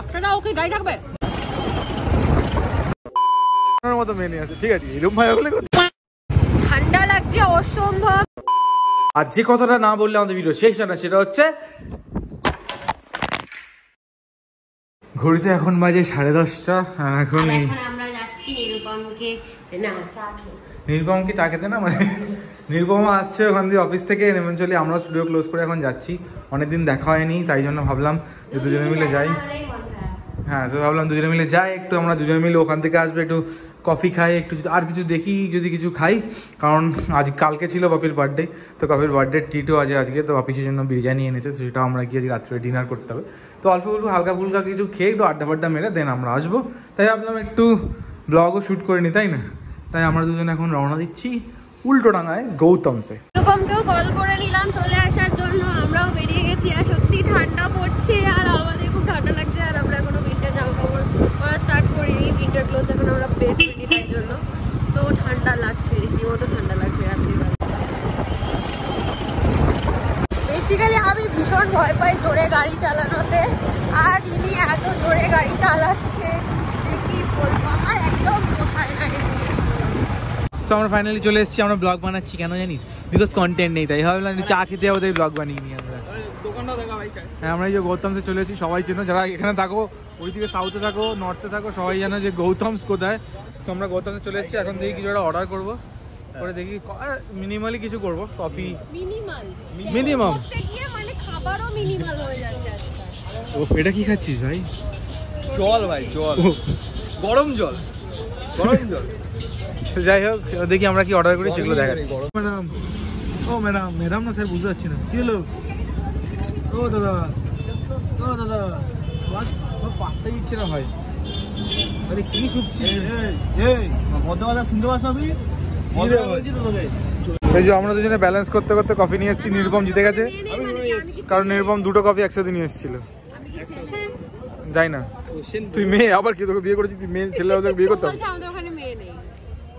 একটাটা ওকে গাই থাকবে মতো মেনে আছে ঠিক আছে এরকম ভাই হলে ঠান্ডা লাগছে অসম্ভব। আর যে কথাটা না বললে আমাদের ভিডিও শেষ হয় না সেটা হচ্ছে ঘড়িতে এখন বাজে 10:30 এখন আমরা যাচ্ছি নিরুপমকে চা খেতে না মানে নিরুপমা আসছে ওখান দিয়ে অফিস থেকে এমনচলি আমরা স্টুডিও ক্লোজ করে এখন যাচ্ছি অনেকদিন দেখা হয়নি তাই জন্য ভাবলাম যে দুজনে মিলে যাই। হ্যাঁ তো ভাবলাম দুজনে মিলে যাই একটু আমরা দুজনে মিলে ওখান থেকে আসবে একটু কফি খাই একটু আর কিছু দেখি যদি কিছু খাই কারণ কালকে ছিল বাপির বার্থডে তো বাপির বার্থডে ট্রিটও আছে আজকে তো অফিসের জন্য বিরিয়ানি এনেছে সেটাও আমরা গিয়ে রাত্রে ডিনার করতে হবে তো অল্প হালকা ফুলকা কিছু খেয়ে একটু আড্ডা ফাড্ডা মেরে দেন আমরা আসবো তাই ভাবলাম একটু ব্লগও শ্যুট করে নি তাই না তাই আমরা দুজন এখন রওনা দিচ্ছি উল্টোডাঙায় গৌতমসে। রূপমকেও কল করে নিলাম চলে আসার জন্য আমরাও বেরিয়ে গেছি আর সত্যি ঠান্ডা পড়ছে আর আমাদের খুব ঠান্ডা লাগছে আর আমরা এখনো উইন্টার জামা কাপড় পরা স্টার্ট করিনি উইন্টার ক্লোথ এখন আমরা বের করিনি তাই জন্য তো ঠান্ডা লাগছে রীতিমতো ঠান্ডা লাগছে রাত্রিবেলা। বেসিক্যালি আমি ভীষণ ভয় পাই জোরে গাড়ি চালানোতে আর ইনি এত জোরে গাড়ি চালাচ্ছে কি বলবো আমার একদম পোষায় না এই তো আমরা ফাইনালি চলে এসেছি আমরা ব্লগ বানাচ্ছি কেন জানিস বিকজ কন্টেন্ট নেই তাই ভাবলাম চা খেতে ওদের ব্লগ বানিয়ে নিই আমরা। হ্যাঁ আমরা এই যে গৌতমসে চলে এসেছি সবাই চেনো যারা এখানে থাকো ওইদিকে সাউথে থাকো নর্থে থাকো সবাই জানো যে গৌতমস কোথায় তো আমরা গৌতমসে চলে এসেছি এখন দেখি কিছু একটা অর্ডার করবো পরে দেখি মিনিমালি কিছু করবো কফি মিনিমাম মানে খাবারও মিনিমাল হয়ে যাচ্ছে। ও এটা কি খাচ্ছিস ভাই? জল ভাই জল গরম জল গরম জল যাই হোক দেখি আমরা কি অর্ডার করি সেগুলো দেখাচ্ছি। ম্যাডাম ও ম্যাডাম ম্যাডাম না স্যার বুঝতে পারছি না কি হলো ও দাদা পাত্তাই দিচ্ছে না ভাই আরে কি শুনছিস ভদ্রবাদা শুনতে পাচ্ছ তুই এই যে আমরা দুজনে ব্যালেন্স করতে করতে কফি নিয়ে এসেছি নিরুপম জিতে গেছে কারণ নিরুপম দুটো কফি একসাথে নিয়ে এসেছিল যাই না তুই মেয়ে আবার কি তোকে বিয়ে করেছিস তুই মেয়ে ছেলে ওদের বিয়ে করতে হবে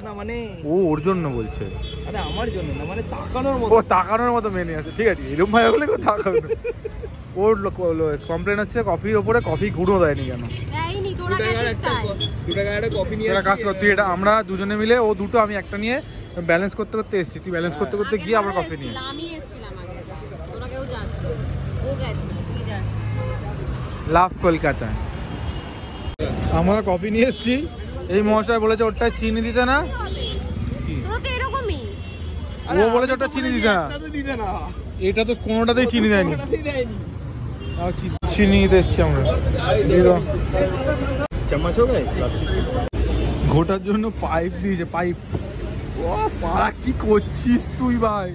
না মানে ও ওর জন্য বলছে আরে আমার জন্য না মানে তাকানোর মতো ও তাকানোর মতো মেনে আছে ঠিক আছে এরকম ভাই হলে তাকাবে ওর কমপ্লেন হচ্ছে কফির ওপরে কফি গুঁড়ো দেয়নি কেন কাজ কর তুই এটা আমরা দুজনে মিলে ও দুটো আমি একটা নিয়ে ব্যালেন্স করতে করতে এসেছি তুই ব্যালেন্স করতে করতে গিয়ে আবার কফি নিয়ে লাভ কলকাতা আমরা কফি নিয়ে এসেছি এই মহাশয় বলেছে ওটা চিনি দিতে না ও বলেছে ওটা চিনি দিতে না এটা তো কোনোটাতেই চিনি দেয়নি চিনি নিতে এসছি আমরা ঘোটার জন্য পাইপ দিয়েছে পাইপ ও পাড়া কি করছিস তুই ভাই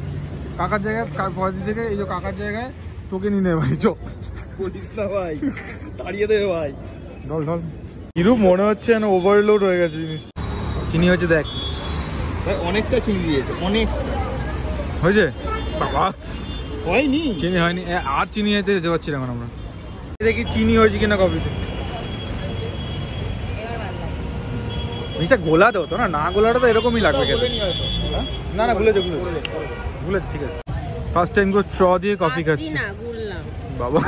কাকার জায়গায় থেকে এই যে কাকার জায়গায় তোকে নিয়ে নে ভাই চল বলিস না ভাই তাড়িয়ে দেবে ভাই ঢল ঢল কিরূপ মনে হচ্ছে না ওভারলোড হয়ে গেছে জিনিস চিনি হয়েছে দেখ ভাই অনেকটা চিনি দিয়েছে অনেক হয়েছে বাবা হয়নি চিনি হয়নি আর চিনি হইতে যেতে পারছি না এখন আমরা দেখি চিনি হয়েছে কিনা কফিতে জিনিসটা গোলা দেবো তো না গোলাটা তো এরকমই লাগবে খেতে না না গুলেছে ঠিক আছে ফার্স্ট টাইম চ দিয়ে কফি খাচ্ছি বাবা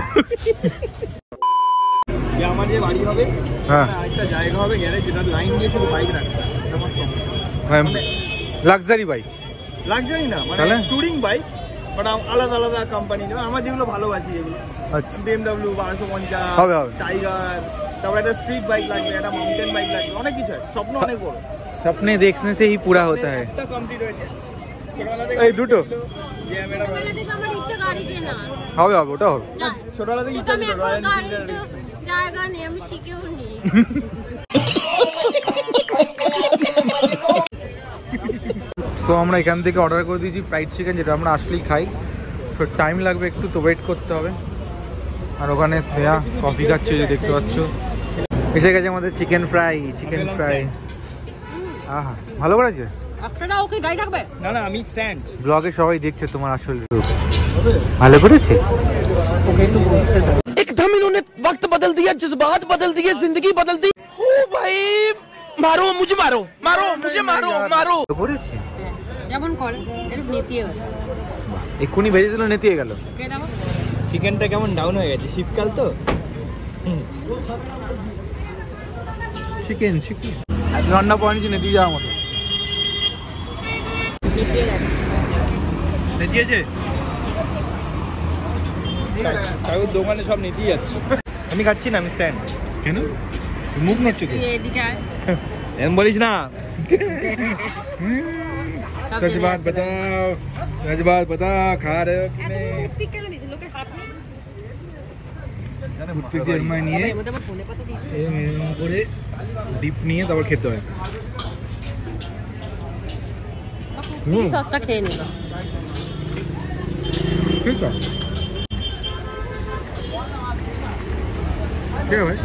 আমার যে বাড়ি হবে হ্যাঁ একটা জায়গা হবে গ্যারেজ যেটা লাইন দিয়ে শুধু বাইক রাখবে আমার সঙ্গে লাক্সারি বাইক লাক্সারি না মানে টুরিং বাইক বাট আলাদা আলাদা কোম্পানি নেবে আমার যেগুলো ভালোবাসি এগুলো আচ্ছা BMW 1250 হবে টাইগার তারপর একটা স্ট্রিট বাইক লাগবে একটা মাউন্টেন বাইক লাগবে অনেক কিছু আছে স্বপ্ন অনেক বড় सपने देखने से ही पूरा होता है একটা কমপ্লিট হয়েছে ছোটবেলা থেকে এই দুটো যে মেরা ছোটবেলা থেকে আমার ইচ্ছা গাড়ি কেনা হবে ওটা হবে ছোটবেলা থেকে ইচ্ছা ছিল রয়্যাল এনফিল্ড জায়গা নেই আমি শিখেও নি সো আমরা এখান থেকে অর্ডার করে দিয়েছি ফ্রাইড চিকেন যেটা আমরা আসলেই খাই সো টাইম লাগবে একটু তো ওয়েট করতে হবে আর ওখানে স্নেহা কফি খাচ্ছে যে দেখতে পাচ্ছ এসে গেছে আমাদের চিকেন ফ্রাই আহা ভালো করেছে আপনারা ওকে গাই থাকবে না না আমি স্ট্যান্ড ব্লগে সবাই দেখছে তোমার আসল রূপ ভালো করেছে ওকে একটু বুঝতে দাও एकदम इन्होंने वक्त बदल दिया जज्बात बदल दिए जिंदगी बदल दी हो भाई मारो मुझे मारो করেছে যেমন করে এরকম নেতিয়ে গেল এক্ষুনি ভেজে দিল নেতিয়ে গেল কে দাও চিকেনটা কেমন ডাউন হয়ে গেছে শীতকাল তো চিকেন ঠান্ডা পয়েন্ট নেতি যাওয়ার মতো নেতিয়েছে কাকুর দোকানে সব নেতিয়ে যাচ্ছে। আমি খাচ্ছি না, আমি স্ট্যান্ড। কেন মুখ নড়ছে তো এম বলিস না। सच बात बता खा रहे हो कि नहीं? টুথপিক দিয়ে এরমায় নিয়ে এরম করে ডিপ নিয়ে তারপর খেতে হয়। সসটা খেয়ে নিল। ঠিক আছে ঠিক আছে ভাই।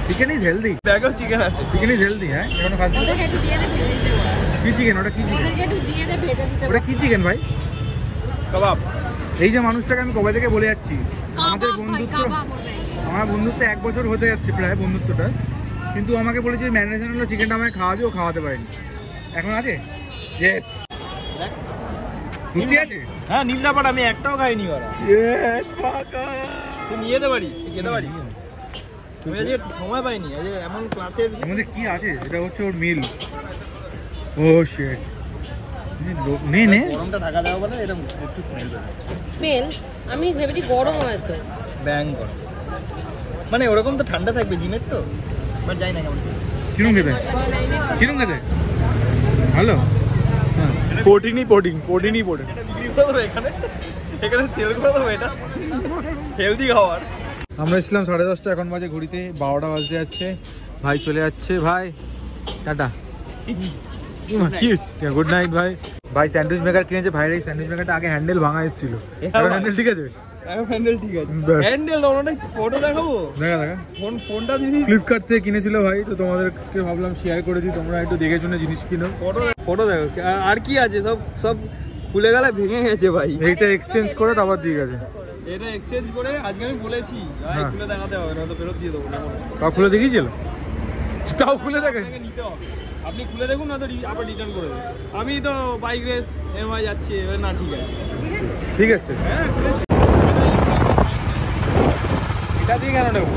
Chicken is healthy. ব্যাগেও চিকেন আছে। Chicken is healthy. হ্যাঁ এখনো খাচ্ছি। ওদেরকে একটু দিয়ে দে ভেজে দিতে বল। কি চিকেন ওটা? কি চিকেন? ওদেরকে একটু দিয়ে দে ভেজে দিতে বল। ওটা কি চিকেন ভাই? কাবাব। এই যে মানুষটাকে আমি কবে থেকে বলে যাচ্ছি আমাদের কাবাব ভাই, বন্ধুত্ব, কাবাব ওর ব্যাগে। আমার বন্ধুত্ব 1 বছর হতে যাচ্ছে প্রায় বন্ধুত্বটা, কিন্তু আমাকে বলেছে ম্যানেজার হলো চিকেনটা আমায় খাওয়াবে, ও খাওয়াতে পারেনি। এখন আছে? ইয়েস। সত্যি আছে? হ্যাঁ নিমলাপাট আমি একটাও খাইনি ওরা। ইয়েস কাকা। তুই নিয়ে যেতে পারিস, তুই খেতে পারিস। আমি আজকে সময় পাইনি, আজকে এমন ক্লাসের আমাদের কি আছে? এটা হচ্ছে ওর মিল। ও শিট। নে নে। গরমটা ঢাকা দেওয়া বলে এরকম একটু স্মেল বেরোচ্ছে। স্মেল আমি ভেবেছি গরম হয়তো। ব্যাং গরম মানে ওরকম তো ঠান্ডা থাকবে জিমের তো, বাট যাই না কেমন কিরম খেতে? কিরম খেতে? ভালো। হ্যাঁ প্রোটিনই প্রোটিন। এটা বিক্রি করে দেবো এখানে সেল করে দেবো এটা হেলদি খাবার। আমরা এসেছিলাম 10:30, এখন বাজে ঘড়িতে 12টা বাজতে যাচ্ছে। ভাই চলে যাচ্ছে। ভাই টাটা। গুড নাইট ভাই। ভাই স্যান্ডউইচ মেকার কিনেছে। ভাইয়ের এই স্যান্ডউইচ মেকারটা আগে হ্যান্ডেল ভাঙা এসেছিল, এখন হ্যান্ডেল ঠিক আছে। এখন হ্যান্ডেল ঠিক আছে। ব্যাস। হ্যান্ডেল ওটা ফটো দেখাবো। দেখা ফোনটা দিবি। ফ্লিপকার্ট থেকে কিনেছিল ভাই, তো তোমাদেরকে ভাবলাম শেয়ার করে দিই, তোমরা একটু দেখে শুনে জিনিস কিনো। ফটো দেখো আর কি আছে, সব খুলে গেলে ভেঙে গেছে ভাই। এইটা এক্সচেঞ্জ করে তারপর ঠিক আছে। এটা এক্সচেঞ্জ করে আজকে আমি বলেছি ভাই হ্যাঁ। খুলে দেখাতে হবে না তো ফেরত দিয়ে দেবো। তাও খুলে দেখিয়েছিল? তাও খুলে দেখে আপনাকে নিতে হবে, আপনি খুলে দেখুন না তো আবার রিটার্ন করে দেবেন। আমি তো বাইক রেস এমআই যাচ্ছি এবার। না ঠিক আছে ঠিক আছে। হ্যাঁ খুলেছি। এটা দিয়ে কেন নেবো?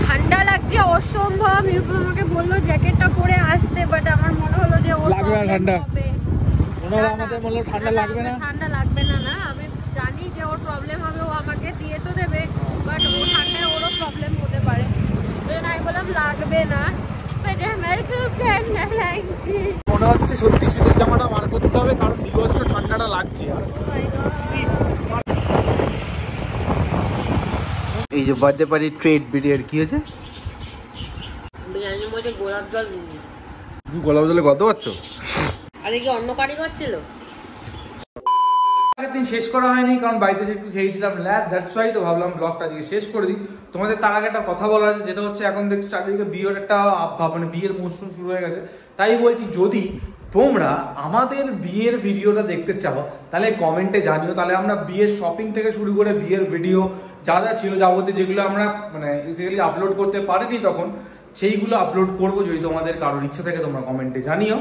ঠান্ডা লাগছে অসম্ভব। নিরুপম আমাকে বললো জ্যাকেটটা পরে আসতে, বাট আমার মনে হলো যে ওর লাগবে না problem ঠান্ডা। হবে। ওনারা আমাদের বললো ঠান্ডা লাগবে না। ঠান্ডা লাগবে না। না আমি জানি যে ওর প্রবলেম হবে, ও আমাকে দিয়ে তো দেবে, বাট ও ঠান্ডায় ওরও প্রবলেম হতে পারে। তো আমি বললাম লাগবে না, বাট আমার খুব ঠান্ডা লাগছে। মনে হচ্ছে সত্যি শীতের জামাটা বার করতে হবে, কারণ বিভৎস ঠান্ডাটা লাগছে। Oh my God! এই যে বার্থডে পার্টি ট্রেড বিরিয়ার কি হয়েছে? বিরিয়ানির মধ্যে গোলাপ জল দিয়েছি। তুমি গোলাপ জলে কত পাচ্ছ? আরে কি অন্য কারিগর ছিল? আগের দিন শেষ করা হয়নি কারণ বাড়িতে একটু খেয়েছিলাম ল্যাদ, দ্যাটস ওয়াই। তো ভাবলাম ব্লগটা আজকে শেষ করে দিই। তোমাদের তার আগে একটা কথা বলার আছে, যেটা হচ্ছে এখন দেখছো চারিদিকে বিয়ের একটা মানে বিয়ের মৌসুম শুরু হয়ে গেছে। তাই বলছি, যদি তোমরা আমাদের বিয়ের ভিডিওটা দেখতে চাও তাহলে কমেন্টে জানিও। তাহলে আমরা বিয়ের শপিং থেকে শুরু করে বিয়ের ভিডিও যা যা ছিল যাবতীয়, যেগুলো আমরা মানে বেসিক্যালি আপলোড করতে পারিনি তখন, সেইগুলো আপলোড করবো। যদি তোমাদের কারোর ইচ্ছা থাকে তোমরা কমেন্টে জানিও।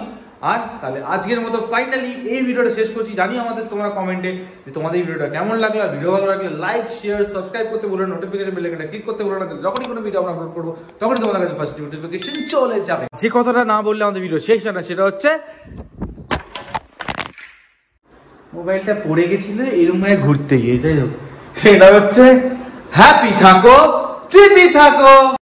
আর তাহলে আজকের মতো ফাইনালি এই ভিডিওটা শেষ করছি। জানিও আমাদের তোমরা কমেন্টে যে তোমাদের এই ভিডিওটা কেমন লাগলো। আর ভিডিও ভালো লাগলে লাইক শেয়ার সাবস্ক্রাইব করতে বলো, নোটিফিকেশন বেল আইকনটা ক্লিক করতে বলো না। যখনই কোনো ভিডিও আমরা আপলোড করবো তখনই তোমাদের কাছে ফার্স্ট নোটিফিকেশন চলে যাবে। যে কথাটা না বললে আমাদের ভিডিও শেষ হয় না, সেটা হচ্ছে মোবাইলটা পড়ে গেছিল এরকম ভাবে ঘুরতে গিয়ে, যাই হোক সেটা হচ্ছে হ্যাপি থাকো, ট্রিপি থাকো।